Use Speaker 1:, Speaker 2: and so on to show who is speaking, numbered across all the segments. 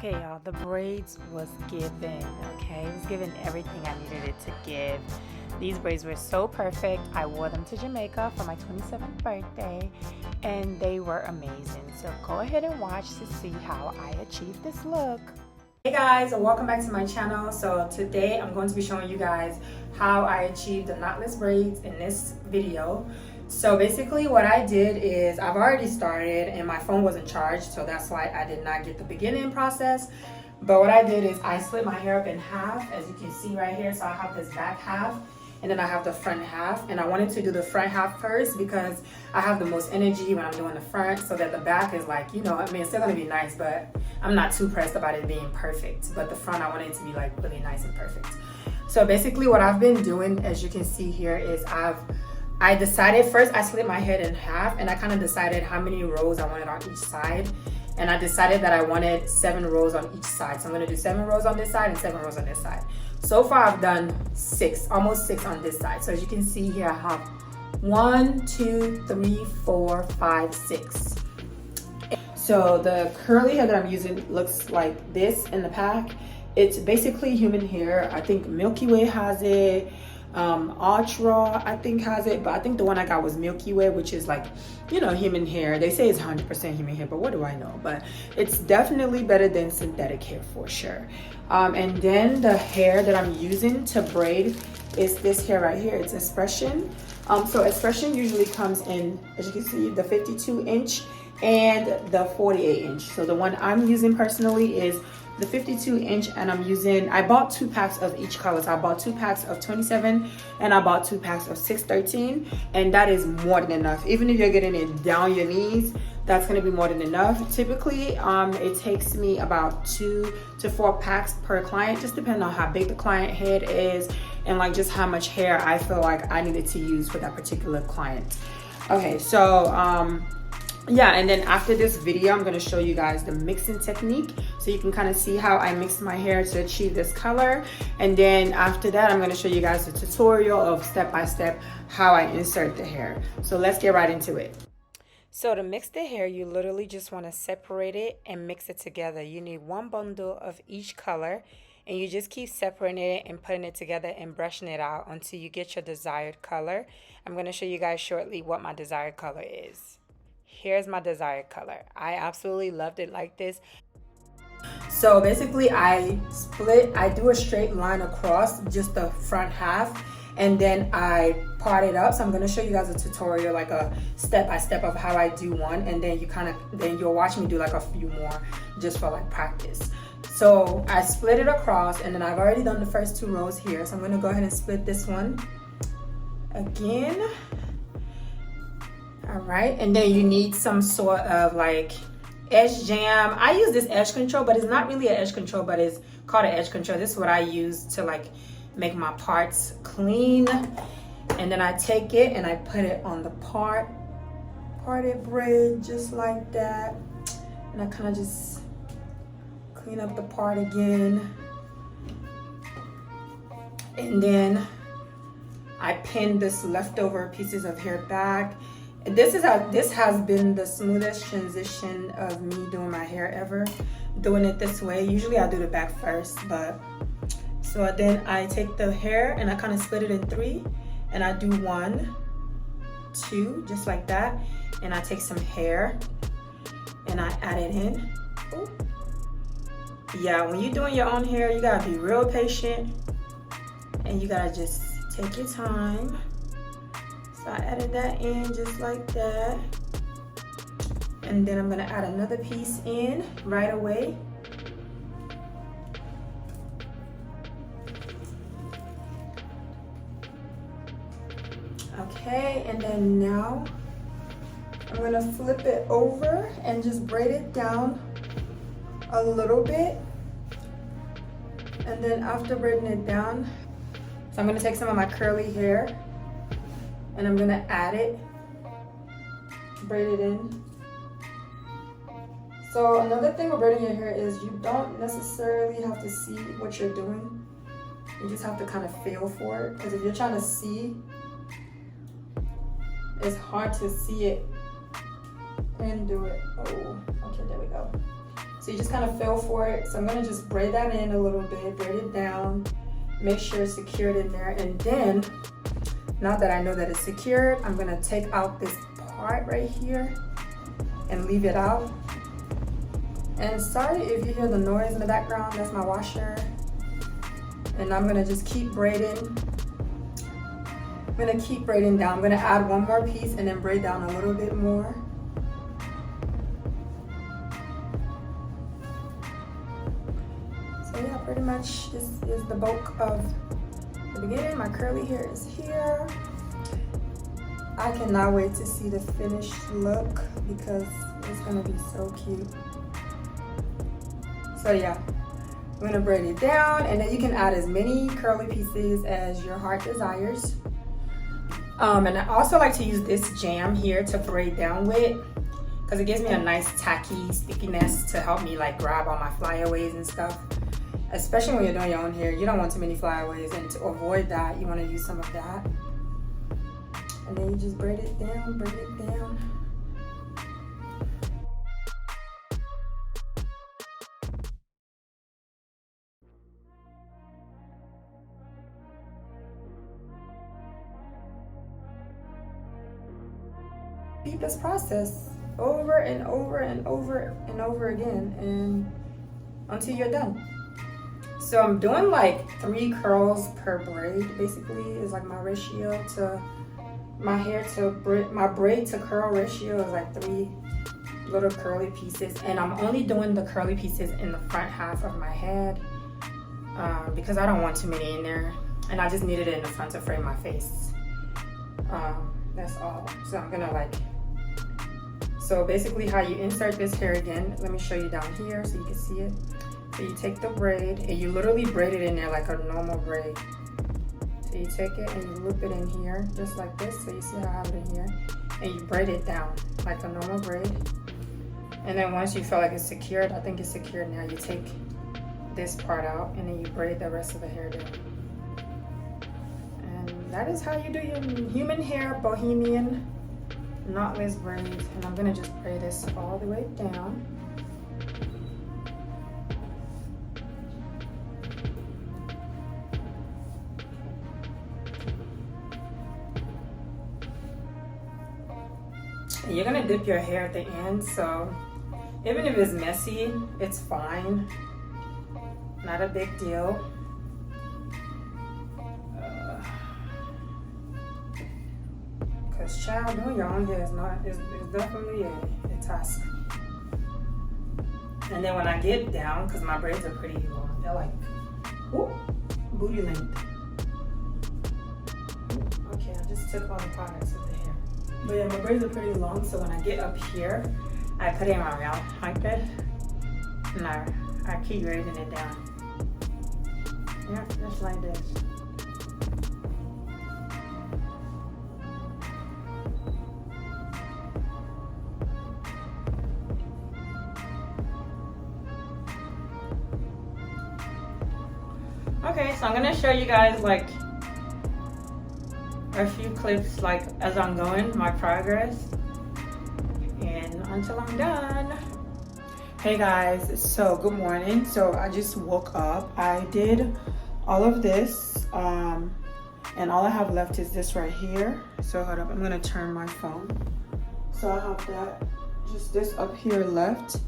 Speaker 1: Okay, y'all, the braids was given, okay? It was given everything I needed it to give. These braids were so perfect. I wore them to Jamaica for my 27th birthday, and they were amazing. So go ahead and watch to see how I achieved this look. Hey guys, and welcome back to my channel. So today I'm going to be showing you guys how I achieved the knotless braids in this video. So basically what I did is I've already started and my phone wasn't charged, so that's why I did not get the beginning process. But what I did is I split my hair up in half, as you can see right here. So I have this back half and then I have the front half, and I wanted to do the front half first because I have the most energy when I'm doing the front, so that the back is like, you know, I mean, it's still gonna be nice, but I'm not too pressed about it being perfect. But the front, I wanted it to be like really nice and perfect. So basically what I've been doing, as you can see here, is I decided first, I split my head in half, and I kind of decided how many rows I wanted on each side. And I decided that I wanted 7 rows on each side. So I'm gonna do 7 rows on this side and 7 rows on this side. So far I've done 6, almost 6 on this side. So as you can see here, I have 1, 2, 3, 4, 5, 6. So the curly hair that I'm using looks like this in the pack. It's basically human hair. I think Milky Way has it. Ultra I think has it, but I think the one I got was Milky Way, which is like, you know, human hair. They say it's 100% human hair, but what do I know? But it's definitely better than synthetic hair for sure. And then the hair that I'm using to braid is this hair right here. It's Xpression. So Xpression usually comes in, as you can see, the 52-inch and the 48-inch. So the one I'm using personally is the 52-inch, and I bought 2 packs of each color. So I bought 2 packs of 27 and I bought 2 packs of 613, and that is more than enough. Even if you're getting it down your knees, that's going to be more than enough. Typically it takes me about 2 to 4 packs per client, just depending on how big the client head is and like just how much hair I feel like I needed to use for that particular client. Okay, so yeah, and then after this video, I'm going to show you guys the mixing technique so you can kind of see how I mixed my hair to achieve this color. And then after that, I'm going to show you guys the tutorial of step-by-step how I insert the hair. So let's get right into it. So to mix the hair, you literally just want to separate it and mix it together. You need 1 bundle of each color, and you just keep separating it and putting it together and brushing it out until you get your desired color. I'm going to show you guys shortly what my desired color is. Here's my desired color. I absolutely loved it like this. So basically I do a straight line across just the front half, and then I part it up. So I'm going to show you guys a tutorial, like a step-by-step of how I do one, and then you'll watch me do like a few more just for like practice. So I split it across, and then I've already done the first 2 rows here. So I'm going to go ahead and split this one again. All right, and then you need some sort of like edge jam. I use this edge control, but it's not really an edge control, but it's called an edge control. This is what I use to like make my parts clean. And then I take it and I put it on the parted braid just like that. And I kind of just clean up the part again. And then I pin this leftover pieces of hair back. This has been the smoothest transition of me doing my hair ever, doing it this way. Usually I do the back first, but so then I take the hair and I kind of split it in 3, and I do 1, 2, just like that, and I take some hair and I add it in. Ooh. Yeah, when you're doing your own hair, you gotta be real patient and you gotta just take your time. So I added that in just like that. And then I'm gonna add another piece in right away. Okay, and then now I'm gonna flip it over and just braid it down a little bit. And then after braiding it down, so I'm gonna take some of my curly hair and I'm gonna add it, braid it in. So another thing with braiding your hair is you don't necessarily have to see what you're doing. You just have to kind of feel for it, because if you're trying to see, it's hard to see it and do it. Oh, okay, there we go. So you just kind of feel for it. So I'm gonna just braid that in a little bit, braid it down, make sure it's secured in there. And then, now that I know that it's secured, I'm gonna take out this part right here and leave it out. And sorry if you hear the noise in the background, that's my washer. And I'm gonna just keep braiding. I'm gonna keep braiding down. I'm gonna add one more piece and then braid down a little bit more. So yeah, pretty much this is the bulk of the beginning. My curly hair is here. I cannot wait to see the finished look because it's gonna be so cute. So yeah, I'm gonna braid it down, and then you can add as many curly pieces as your heart desires. And I also like to use this jam here to braid down with, because it gives me a nice tacky stickiness to help me like grab all my flyaways and stuff. Especially when you're doing your own hair, you don't want too many flyaways, and to avoid that, you want to use some of that. And then you just braid it down, braid it down. Repeat this process over and over and over and over again, and until you're done. So I'm doing like 3 curls per braid, basically is like my ratio to my hair to braid. My braid to curl ratio is like 3 little curly pieces, and I'm only doing the curly pieces in the front half of my head because I don't want too many in there, and I just needed it in the front to frame my face. That's all. So I'm gonna like, so basically how you insert this hair again, let me show you down here so you can see it. So you take the braid and you literally braid it in there like a normal braid. So you take it and you loop it in here just like this. So you see how I have it in here, and you braid it down like a normal braid. And then once you feel like it's secured, I think it's secured now, you take this part out and then you braid the rest of the hair down. And that is how you do your human hair bohemian knotless braids. And I'm gonna just braid this all the way down. And you're gonna dip your hair at the end, so even if it's messy, it's fine. Not a big deal. Cause child, doing your own hair is definitely a task. And then when I get down, cause my braids are pretty long, they're like, ooh, booty length. Okay, I just took all the products of the hair. But yeah, my braids are pretty long, so when I get up here, I put it in my mouth like this, and I keep raising it down. Yeah, just like this. Okay, so I'm gonna show you guys like a few clips like as I'm going, my progress, and until I'm done. Hey guys, so good morning. So I just woke up. I did all of this, and all I have left is this right here. So hold up, I'm gonna turn my phone. So I have that, just this up here left.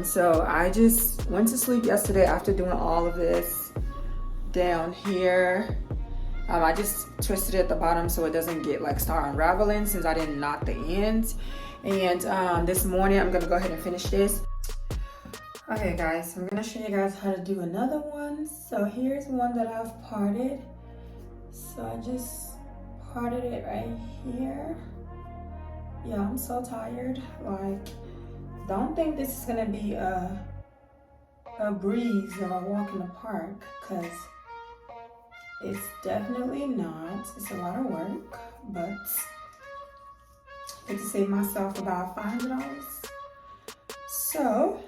Speaker 1: So I just went to sleep yesterday after doing all of this down here. I just twisted it at the bottom so it doesn't get like start unraveling since I didn't knot the ends. And this morning I'm gonna go ahead and finish this. Okay guys, I'm gonna show you guys how to do another one. So here's one that I've parted. So I just parted it right here. Yeah, I'm so tired. Like, don't think this is gonna be a breeze or a walk in the park, because it's definitely not. It's a lot of work, but I get to save myself about $500. So,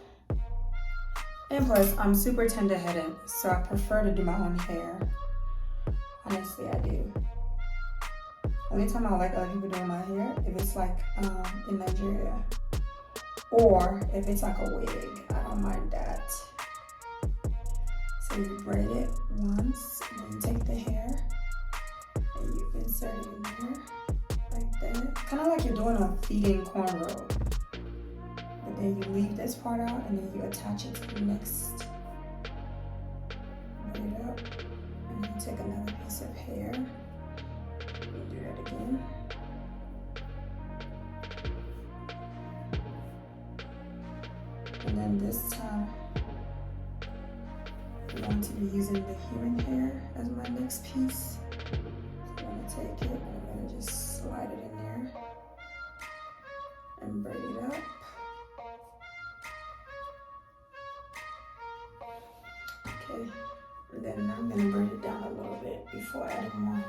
Speaker 1: and plus I'm super tender-headed, so I prefer to do my own hair. Honestly, I do. Only time I like other people doing my hair if it's like in Nigeria, or if it's like a wig. I don't mind that. So you braid it once, and then you take the hair and you insert it in there like that. Kind of like you're doing a feeding cornrow. But then you leave this part out and then you attach it to the next. Braid it up, and then you take another piece of hair. You do that again. And then this time, I'm going to be using the human hair as my next piece. So I'm going to take it and I'm going to just slide it in there and braid it up. Okay, and then I'm going to braid it down a little bit before adding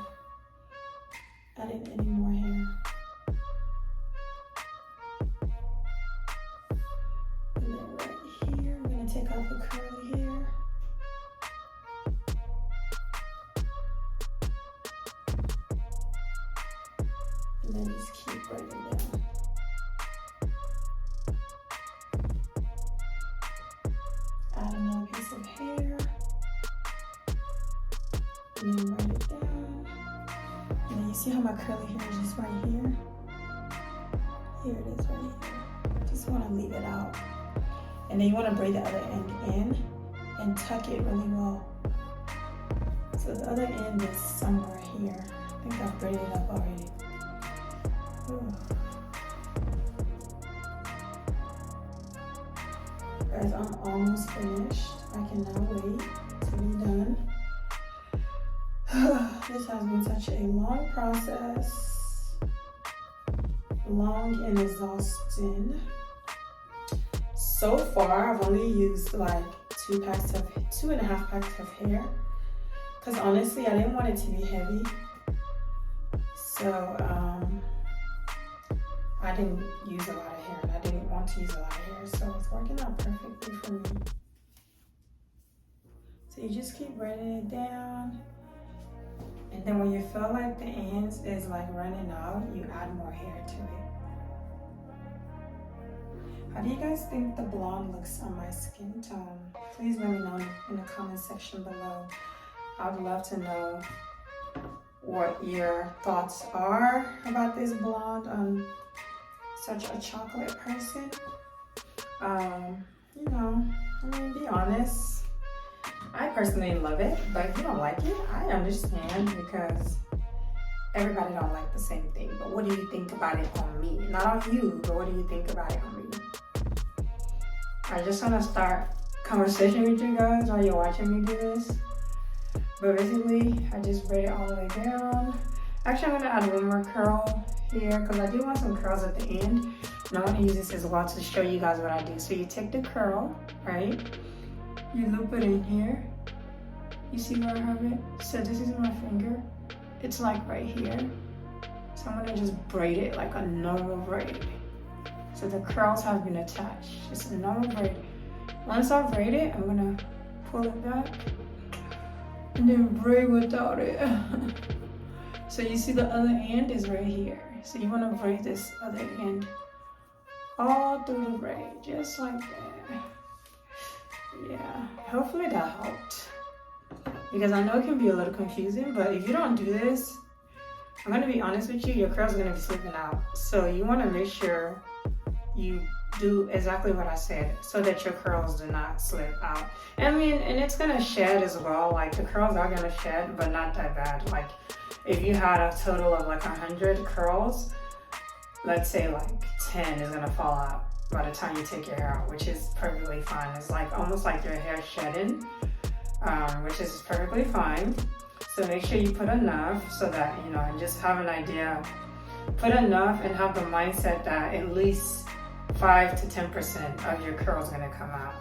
Speaker 1: any more hair. And then right here, I'm going to take off the curly hair. And then just keep braiding down. Add another piece of hair. And then braid it down. And then you see how my curly hair is just right here? Here it is right here. Just want to leave it out. And then you want to braid the other end in and tuck it really well. So the other end is somewhere here. I think I've braided it up already. Ooh. Guys, I'm almost finished. I cannot wait to be done. This has been such a long process. Long and exhausting. So far, I've only used like 2.5 packs of hair. Because honestly, I didn't want it to be heavy. So, I didn't use a lot of hair and I didn't want to use a lot of hair. So it's working out perfectly for me. So you just keep braiding it down. And then when you feel like the ends is like running out, you add more hair to it. How do you guys think the blonde looks on my skin tone? Please let me know in the comment section below. I'd love to know what your thoughts are about this blonde on such a chocolate person. You know, I mean, be honest. I personally love it, but if you don't like it, I understand because everybody don't like the same thing. But what do you think about it on me? Not on you, but what do you think about it on me? I just want to start conversation with you guys while you're watching me do this. But basically, I just braid it all the way down. Actually, I'm going to add one more curl here because I do want some curls at the end. And I want to use this as well to show you guys what I do. So you take the curl, right? You loop it in here. You see where I have it? So this is my finger. It's like right here. So I'm going to just braid it like a normal braid. So the curls have been attached. Just a normal braid. Once I braid it, I'm going to pull it back and then braid without it. So you see the other end is right here. So you want to braid this other end all through the braid, just like that. Yeah, hopefully that helped. Because I know it can be a little confusing, but if you don't do this, I'm going to be honest with you, your curls are going to be slipping out. So you want to make sure you do exactly what I said so that your curls do not slip out. I mean, and it's going to shed as well. Like the curls are going to shed, but not that bad. Like if you had a total of like 100 curls, let's say like 10 is going to fall out by the time you take your hair out, which is perfectly fine. It's like almost like your hair shedding, which is perfectly fine. So make sure you put enough so that, you know, and just have an idea. Put enough and have the mindset that at least 5 to 10% of your curls are going to come out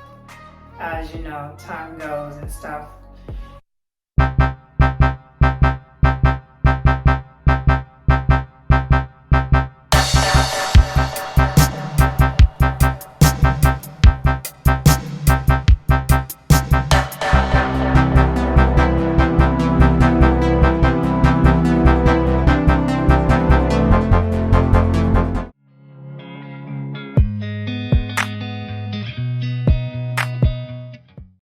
Speaker 1: as, you know, time goes and stuff.